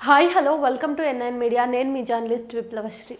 Hi hello welcome to NIN media. నేను మీ journalist విప్లవశ్రీ.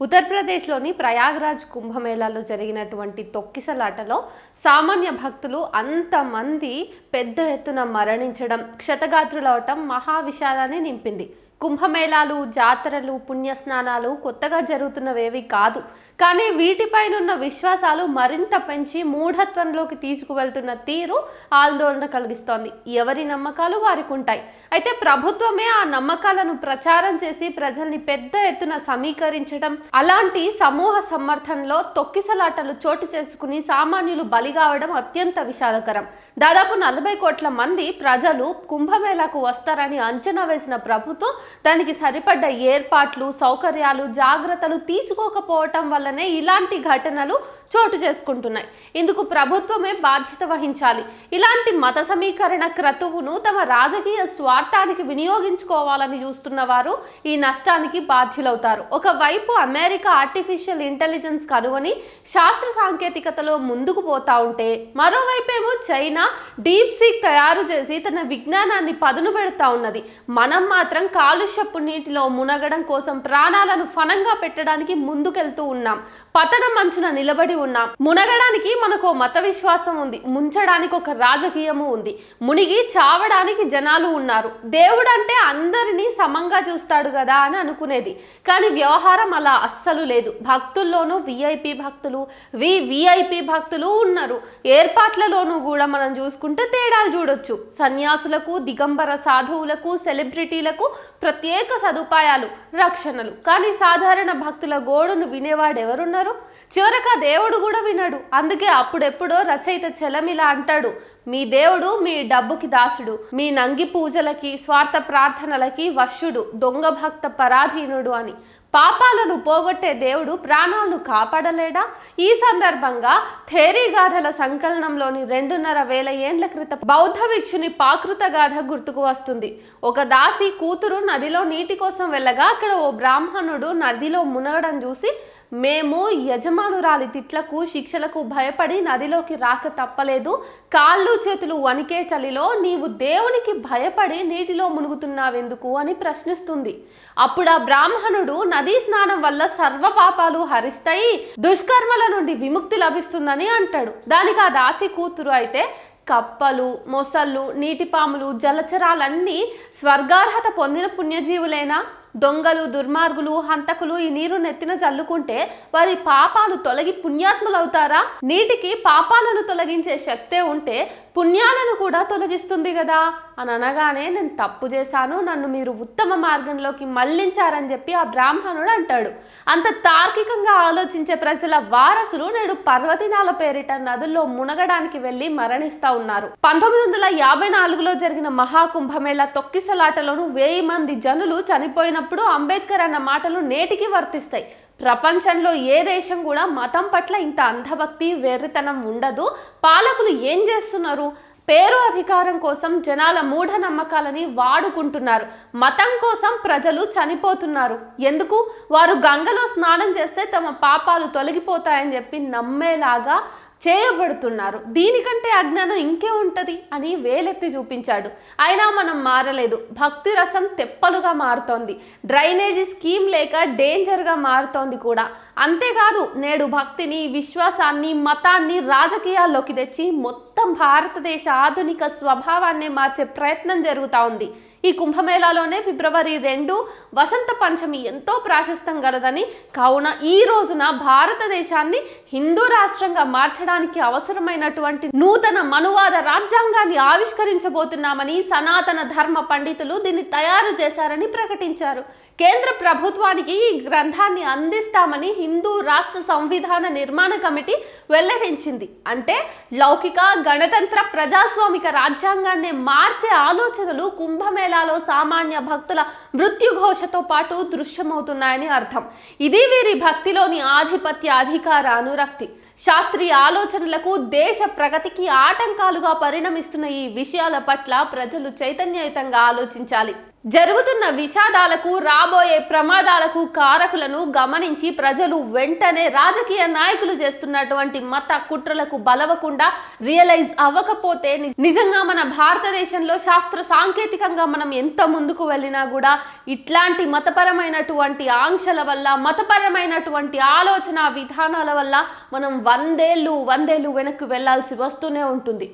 ఉత్తరప్రదేశ్లోని ప్రయాగ్రాజ్ కుంభమేళాలో జరిగినటువంటి తొక్కిసలాటలో సామాన్య భక్తులు అంతమంది పెద్ద ఎత్తున మరణించడం, క్షతగాత్రులవటం మహావిషాదాన్ని నింపింది. కుంభమేళాలు, జాతరలు, పుణ్యస్నానాలు కొత్తగా జరుగుతున్నవేవి కాదు. కానీ వీటిపైనున్న విశ్వాసాలు మరింత పెంచి మూఢత్వంలోకి తీసుకువెళ్తున్న తీరు ఆందోళన కలిగిస్తోంది. ఎవరి నమ్మకాలు వారికి ఉంటాయి. అయితే ప్రభుత్వమే ఆ నమ్మకాలను ప్రచారం చేసి ప్రజల్ని పెద్ద ఎత్తున సమీకరించడం, అలాంటి సమూహ సమర్థనలో తొక్కిసలాటలు చోటు చేసుకుని సామాన్యులు బలి కావడం అత్యంత విషాదకరం. దాదాపు 40 కోట్ల మంది ప్రజలు కుంభమేళాకు వస్తారని అంచనా వేసిన ప్రభుత్వం దానికి సరిపడ్డ ఏర్పాట్లు, సౌకర్యాలు, జాగ్రత్తలు తీసుకోకపోవటం వల్లనే ఇలాంటి ఘటనలు చోటు చేసుకుంటున్నాయి. ఇందుకు ప్రభుత్వమే బాధ్యత వహించాలి. ఇలాంటి మత సమీకరణ క్రతువును తమ రాజకీయ స్వార్థానికి వినియోగించుకోవాలని చూస్తున్న వారు ఈ నష్టానికి బాధ్యులవుతారు. ఒకవైపు అమెరికా ఆర్టిఫిషియల్ ఇంటెలిజెన్స్ కనుగొని శాస్త్ర సాంకేతికతలో ముందుకు పోతా ఉంటే, మరోవైపేమో చైనా డీప్ సీక్ తయారు చేసి తన విజ్ఞానాన్ని పదును పెడతా ఉన్నది. మనం మాత్రం కాలుష్యపు నీటిలో మునగడం కోసం ప్రాణాలను ఫనంగా పెట్టడానికి ముందుకెళ్తూ ఉన్నాం. పతనం అంచున నిలబడి ఉన్నాం. మునగడానికి మనకు మత విశ్వాసం ఉంది, ముంచడానికి ఒక రాజకీయము ఉంది, మునిగి చావడానికి జనాలు ఉన్నారు. దేవుడు అంటే అందరినీ సమంగా చూస్తాడు కదా అని అనుకునేది. కానీ వ్యవహారం అలా అస్సలు లేదు. భక్తుల్లోనూ విఐపి భక్తులు, విఐపి భక్తులు ఉన్నారు. ఏర్పాట్లలోనూ కూడా మనం చూసుకుంటే తేడాలు చూడొచ్చు. సన్యాసులకు, దిగంబర సాధువులకు, సెలబ్రిటీలకు ప్రత్యేక సదుపాయాలు, రక్షణలు. కానీ సాధారణ భక్తుల గోడును వినేవాడు ఎవరున్నారు? చివరక దేవుడు కూడా వినడు. అందుకే అప్పుడెప్పుడో రచయిత చెలమిలా అంటాడు, మీ దేవుడు మీ డబ్బుకి దాసుడు, మీ నంగి పూజలకి, స్వార్థ ప్రార్థనలకి వశ్యుడు, దొంగ భక్త పరాధీనుడు అని. పాపాలను పోగొట్టే దేవుడు ప్రాణాలను కాపాడలేడా? ఈ సందర్భంగా థేరీ గాథల సంకలనంలోని 2,500 ఏండ్ల క్రితం బౌద్ధ భిక్షుని పాకృత గాథ గుర్తుకు వస్తుంది. ఒక దాసి కూతురు నదిలో నీటి కోసం వెళ్ళగా అక్కడ ఓ బ్రాహ్మణుడు నదిలో మునగడం చూసి, మేము యజమానురాలి తిట్లకు, శిక్షలకు భయపడి నదిలోకి రాక తప్పలేదు. కాళ్ళు చేతులు వణికే చలిలో నీవు దేవునికి భయపడి నీటిలో మునుగుతున్నావెందుకు అని ప్రశ్నిస్తుంది. అప్పుడు ఆ బ్రాహ్మణుడు, నదీ స్నానం వల్ల సర్వ పాపాలు హరిస్తాయి, దుష్కర్మల నుండి విముక్తి లభిస్తుందని అంటాడు. దానికి ఆ దాసి కూతురు అయితే, కప్పలు, మొసళ్ళు, నీటిపాములు, జలచరాలన్నీ స్వర్గార్హత పొందిన పుణ్యజీవులేనా? దొంగలు, దుర్మార్గులు, హంతకులు ఈ నీరు నెత్తిన చల్లుకుంటే వారి పాపాలు తొలగి పుణ్యాత్ములవుతారా? నీటికి పాపాలను తొలగించే శక్తే ఉంటే పుణ్యాలను కూడా తొలగిస్తుంది కదా అని అనగానే, నేను తప్పు చేశాను, నన్ను మీరు ఉత్తమ మార్గంలోకి మళ్లించారని చెప్పి ఆ బ్రాహ్మణుడు అంటాడు. అంత తార్కికంగా ఆలోచించే ప్రజల వారసులు నేడు పర్వదినాల పేరిట నదుల్లో మునగడానికి వెళ్లి మరణిస్తా ఉన్నారు. 1954లో జరిగిన మహాకుంభమేళా తొక్కిసలాటలోనూ 1000 మంది జనులు చనిపోయినప్పుడు అంబేద్కర్ అన్న మాటలు నేటికి వర్తిస్తాయి. ప్రపంచంలో ఏ దేశం కూడా మతం పట్ల ఇంత అంధభక్తి, వెర్రితనం ఉండదు. పాలకులు ఏం చేస్తున్నారు? పేరు, అధికారం కోసం జనాల మూఢనమ్మకాలని వాడుకుంటున్నారు. మతం కోసం ప్రజలు చనిపోతున్నారు. ఎందుకు? వారు గంగలో స్నానం చేస్తే తమ పాపాలు తొలగిపోతాయని చెప్పి నమ్మేలాగా చేయబడుతున్నారు. దీనికంటే అజ్ఞానం ఇంకే ఉంటుంది అని వేలెత్తి చూపించాడు. అయినా మనం మారలేదు. భక్తి రసం తెప్పలుగా మారుతోంది. డ్రైనేజీ స్కీమ్ లేక డేంజర్గా మారుతోంది కూడా. అంతేకాదు, నేడు భక్తిని, విశ్వాసాన్ని, మతాన్ని రాజకీయాల్లోకి తెచ్చి మొత్తం భారతదేశ ఆధునిక స్వభావాన్ని మార్చే ప్రయత్నం జరుగుతూ ఉంది. ఈ కుంభమేళాలోనే ఫిబ్రవరి 2 వసంత పంచమి ఎంతో ప్రాశస్త్యం గలదని, కావున ఈ రోజున భారతదేశాన్ని హిందూ రాష్ట్రంగా మార్చడానికి అవసరమైనటువంటి నూతన మనువాద రాజ్యాంగాన్ని ఆవిష్కరించబోతున్నామని సనాతన ధర్మ పండితులు దీన్ని తయారు చేశారని ప్రకటించారు. కేంద్ర ప్రభుత్వానికి ఈ గ్రంథాన్ని అందిస్తామని హిందూ రాష్ట్ర సంవిధాన నిర్మాణ కమిటీ వెల్లడించింది. అంటే లౌకిక, గణతంత్ర, ప్రజాస్వామిక రాజ్యాంగాన్ని మార్చే ఆలోచనలు కుంభమేళాలో సామాన్య భక్తుల మృత్యుఘోషతో పాటు దృశ్యమవుతున్నాయని అర్థం. ఇది వీరి భక్తిలోని ఆధిపత్య, అధికార అనురక్తి. శాస్త్రీయ ఆలోచనలకు, దేశ ప్రగతికి ఆటంకాలుగా పరిణమిస్తున్న ఈ విషయాల పట్ల ప్రజలు చైతన్యయుతంగా ఆలోచించాలి. జరుగుతున్న విషాదాలకు రాబోయే ప్రమాదాలకు కారకులను గమనించి ప్రజలు వెంటనే రాజకీయ నాయకులు చేస్తున్నటువంటి మత కుట్రలకు బలవకుండా రియలైజ్ అవ్వకపోతే నిజంగా మన భారతదేశంలో శాస్త్ర సాంకేతికంగా మనం ఎంత ముందుకు వెళ్ళినా కూడా ఇట్లాంటి మతపరమైనటువంటి ఆంక్షల వల్ల మతపరమైనటువంటి ఆలోచన విధానాల వల్ల మనం వందేళ్ళు వెనక్కి వెళ్లాల్సి వస్తూనే ఉంటుంది.